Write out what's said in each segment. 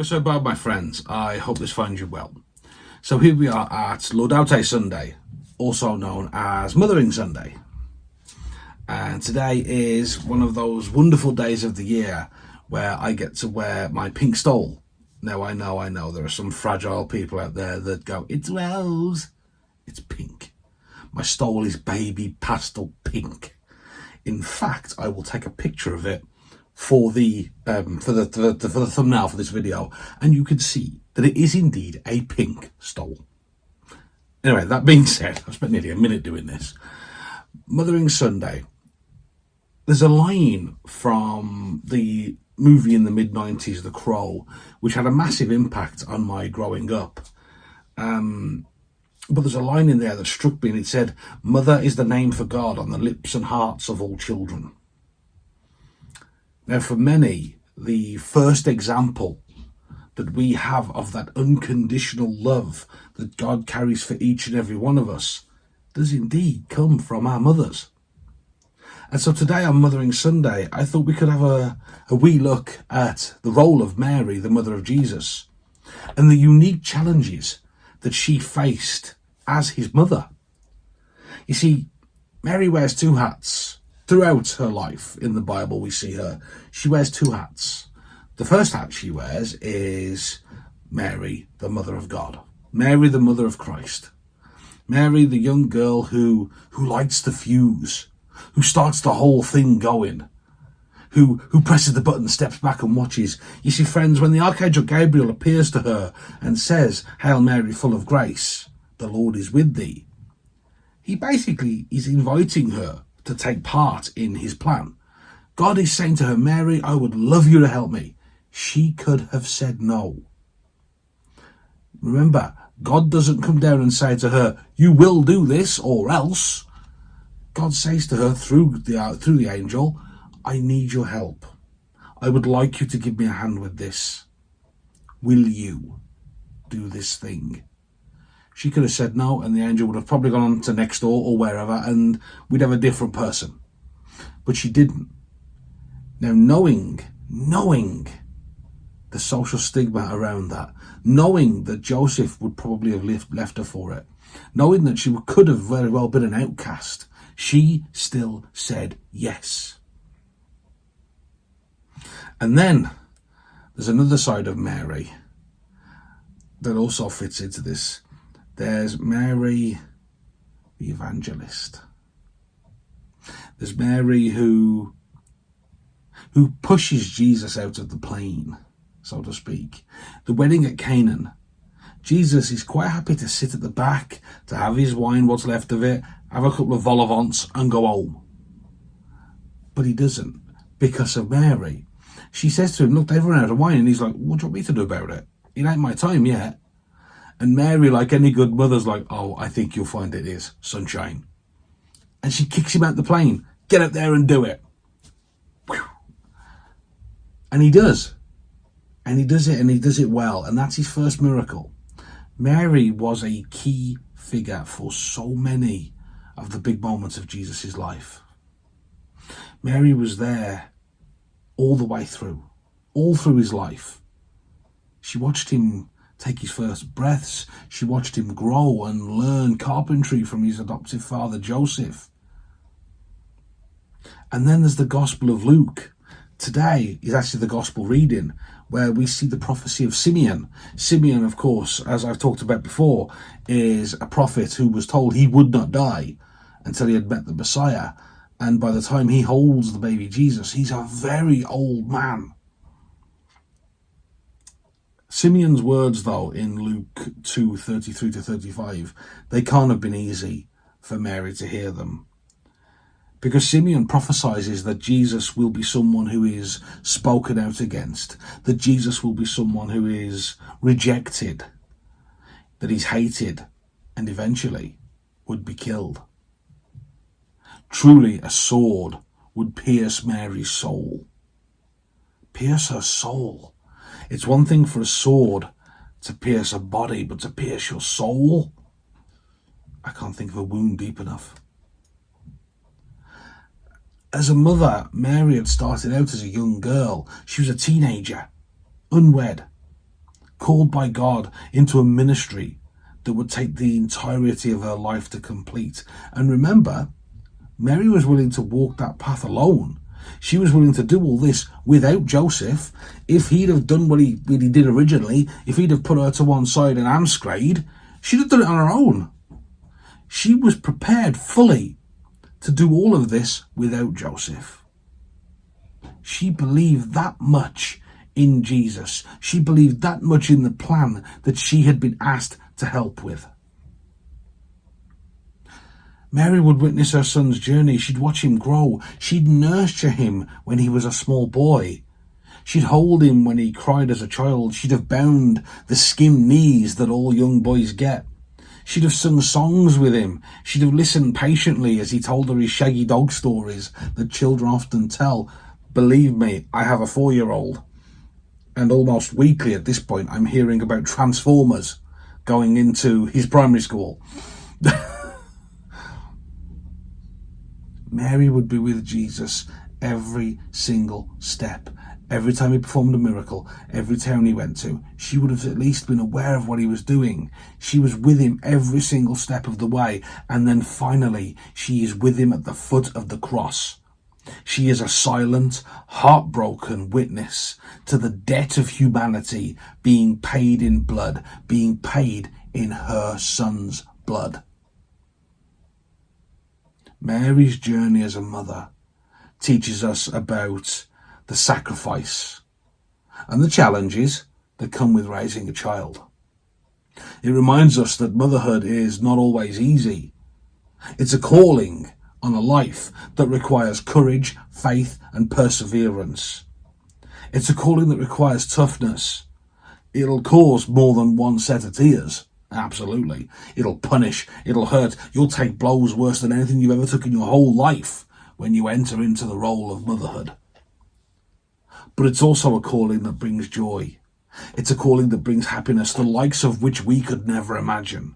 So, bad, my friends, I hope this finds you well. So here we are at Laudate Sunday, also known as Mothering Sunday. And today is one of those wonderful days of the year where I get to wear my pink stole. Now, I know, there are some fragile people out there that go, it's rose. It's pink. My stole is baby pastel pink. In fact, I will take a picture of it for the thumbnail for this video, and you can see that it is indeed a pink stole. Anyway, that being said, I've spent nearly a minute doing this. Mothering Sunday. There's a line from the movie in the mid-90s, The Crow, which had a massive impact on my growing up. But there's a line in there that struck me, and it said, "Mother is the name for God on the lips and hearts of all children." Now, for many, the first example that we have of that unconditional love that God carries for each and every one of us does indeed come from our mothers. And so today on Mothering Sunday, I thought we could have a wee look at the role of Mary, the mother of Jesus, and the unique challenges that she faced as his mother. You see, Mary wears two hats. Throughout her life in the Bible, we see her. She wears two hats. The first hat she wears is Mary, the mother of God. Mary, the mother of Christ. Mary, the young girl who lights the fuse, who starts the whole thing going, who presses the button, steps back and watches. You see, friends, when the Archangel Gabriel appears to her and says, "Hail Mary, full of grace, the Lord is with thee," he basically is inviting her to take part in his plan. God is saying to her, "Mary, I would love you to help me." She could have said no. Remember, God doesn't come down and say to her, "You will do this or else." God says to her through the angel, "I need your help. I would like you to give me a hand with this. Will you do this thing?" She could have said no, and the angel would have probably gone on to next door or wherever, and we'd have a different person. But she didn't. Now, knowing the social stigma around that, knowing that Joseph would probably have left her for it, knowing that she could have very well been an outcast, she still said yes. And then there's another side of Mary that also fits into this. There's Mary, the evangelist. There's Mary who pushes Jesus out of the plane, so to speak. The wedding at Canaan. Jesus is quite happy to sit at the back, to have his wine, what's left of it, have a couple of vol au vents and go home. But he doesn't, because of Mary. She says to him, "Look, they've run out of wine." And he's like, "What do you want me to do about it? It ain't my time yet." And Mary, like any good mother's like, "Oh, I think you'll find it is, sunshine." And she kicks him out the plane. "Get up there and do it." Whew. And he does. And he does it, and he does it well. And that's his first miracle. Mary was a key figure for so many of the big moments of Jesus' life. Mary was there all the way through, all through his life. She watched him take his first breaths. She watched him grow and learn carpentry from his adoptive father, Joseph. And then there's the Gospel of Luke. Today is actually the Gospel reading, where we see the prophecy of Simeon. Simeon, of course, as I've talked about before, is a prophet who was told he would not die until he had met the Messiah. And by the time he holds the baby Jesus, he's a very old man. Simeon's words, though, in Luke 2:33-35, they can't have been easy for Mary to hear them. Because Simeon prophesies that Jesus will be someone who is spoken out against, that Jesus will be someone who is rejected, that he's hated, and eventually would be killed. Truly, a sword would pierce Mary's soul. Pierce her soul. It's one thing for a sword to pierce a body, but to pierce your soul? I can't think of a wound deep enough. As a mother, Mary had started out as a young girl. She was a teenager, unwed, called by God into a ministry that would take the entirety of her life to complete. And remember, Mary was willing to walk that path alone. She was willing to do all this without Joseph. If he'd have done what he did originally, if he'd have put her to one side and amscrayed, she'd have done it on her own. She was prepared fully to do all of this without Joseph. She believed that much in Jesus. She believed that much in the plan that she had been asked to help with. Mary would witness her son's journey. She'd watch him grow. She'd nurture him when he was a small boy. She'd hold him when he cried as a child. She'd have bound the skim knees that all young boys get. She'd have sung songs with him. She'd have listened patiently as he told her his shaggy dog stories that children often tell. Believe me, I have a 4-year-old. And almost weekly at this point, I'm hearing about Transformers going into his primary school. Mary would be with Jesus every single step. Every time he performed a miracle, every town he went to, she would have at least been aware of what he was doing. She was with him every single step of the way. And then finally, she is with him at the foot of the cross. She is a silent, heartbroken witness to the debt of humanity being paid in blood, being paid in her son's blood. Mary's journey as a mother teaches us about the sacrifice and the challenges that come with raising a child. It reminds us that motherhood is not always easy. It's a calling on a life that requires courage, faith, and perseverance. It's a calling that requires toughness. It'll cause more than one set of tears. Absolutely. It'll punish. It'll hurt. You'll take blows worse than anything you've ever took in your whole life when you enter into the role of motherhood. But it's also a calling that brings joy. It's a calling that brings happiness, the likes of which we could never imagine.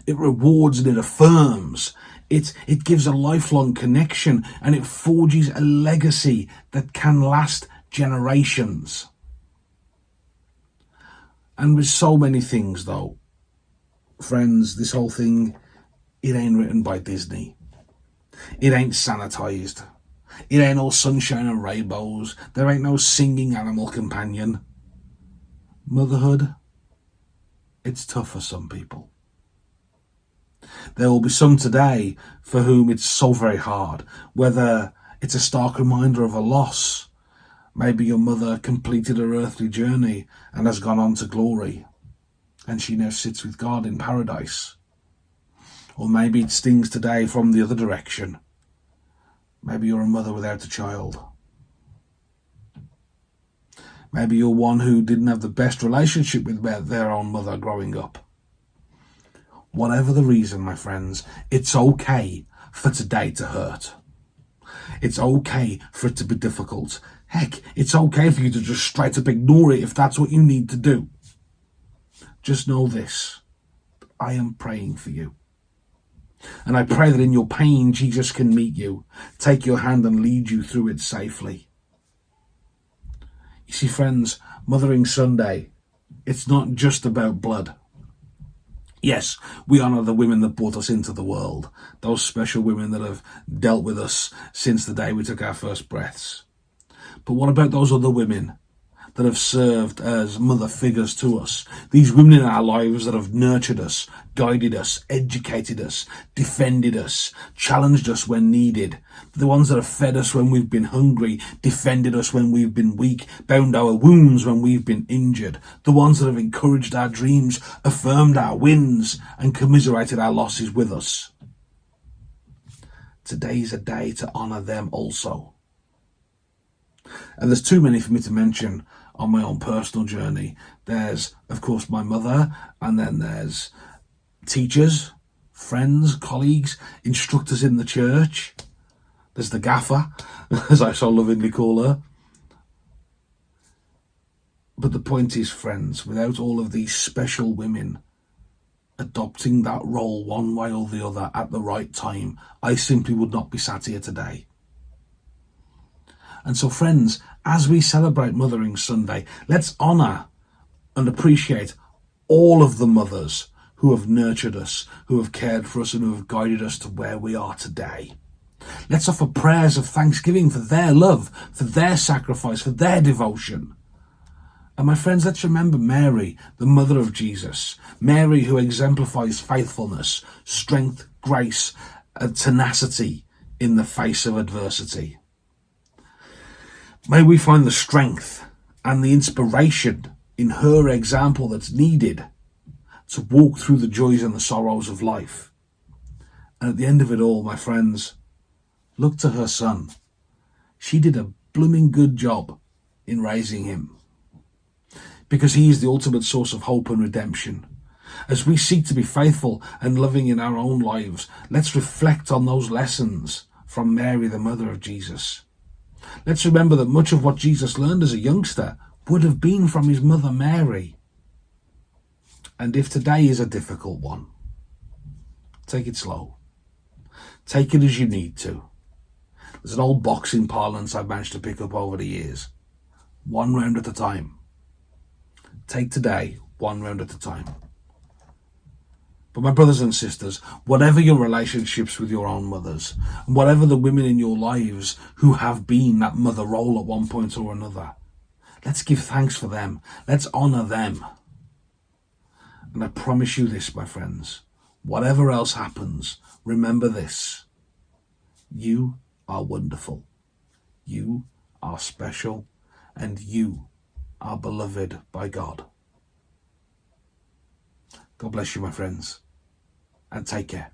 It rewards and it affirms. It gives a lifelong connection, and it forges a legacy that can last generations. And with so many things, though, friends, this whole thing, it ain't written by Disney. It ain't sanitized. It ain't all sunshine and rainbows. There ain't no singing animal companion. Motherhood, it's tough for some people. There will be some today for whom it's so very hard, whether it's a stark reminder of a loss. Maybe your mother completed her earthly journey and has gone on to glory, and she now sits with God in paradise. Or maybe it stings today from the other direction. Maybe you're a mother without a child. Maybe you're one who didn't have the best relationship with their own mother growing up. Whatever the reason, my friends, it's okay for today to hurt. It's okay for it to be difficult. Heck, it's okay for you to just straight up ignore it if that's what you need to do. Just know this: I am praying for you. And I pray that in your pain, Jesus can meet you, take your hand and lead you through it safely. You see, friends, Mothering Sunday, it's not just about blood. Yes, we honour the women that brought us into the world, those special women that have dealt with us since the day we took our first breaths. But what about those other women that have served as mother figures to us? These women in our lives that have nurtured us, guided us, educated us, defended us, challenged us when needed. The ones that have fed us when we've been hungry, defended us when we've been weak, bound our wounds when we've been injured. The ones that have encouraged our dreams, affirmed our wins, and commiserated our losses with us. Today's a day to honour them also. And there's too many for me to mention on my own personal journey. There's, of course, my mother, and then there's teachers, friends, colleagues, instructors in the church. There's the gaffer, as I so lovingly call her. But the point is, friends, without all of these special women adopting that role one way or the other at the right time, I simply would not be sat here today. And so, friends, as we celebrate Mothering Sunday, let's honour and appreciate all of the mothers who have nurtured us, who have cared for us, and who have guided us to where we are today. Let's offer prayers of thanksgiving for their love, for their sacrifice, for their devotion. And my friends, let's remember Mary, the mother of Jesus. Mary, who exemplifies faithfulness, strength, grace, and tenacity in the face of adversity. May we find the strength and the inspiration in her example that's needed to walk through the joys and the sorrows of life. And at the end of it all, my friends, look to her son. She did a blooming good job in raising him, because he is the ultimate source of hope and redemption. As we seek to be faithful and loving in our own lives, let's reflect on those lessons from Mary, the mother of Jesus. Let's remember that much of what Jesus learned as a youngster would have been from his mother Mary. And if today is a difficult one, take it slow. Take it as you need to. There's an old boxing parlance I've managed to pick up over the years. One round at a time. Take today, one round at a time. But my brothers and sisters, whatever your relationships with your own mothers, and whatever the women in your lives who have been that mother role at one point or another, let's give thanks for them. Let's honour them. And I promise you this, my friends, whatever else happens, remember this. You are wonderful. You are special. And you are beloved by God. God bless you, my friends, and take care.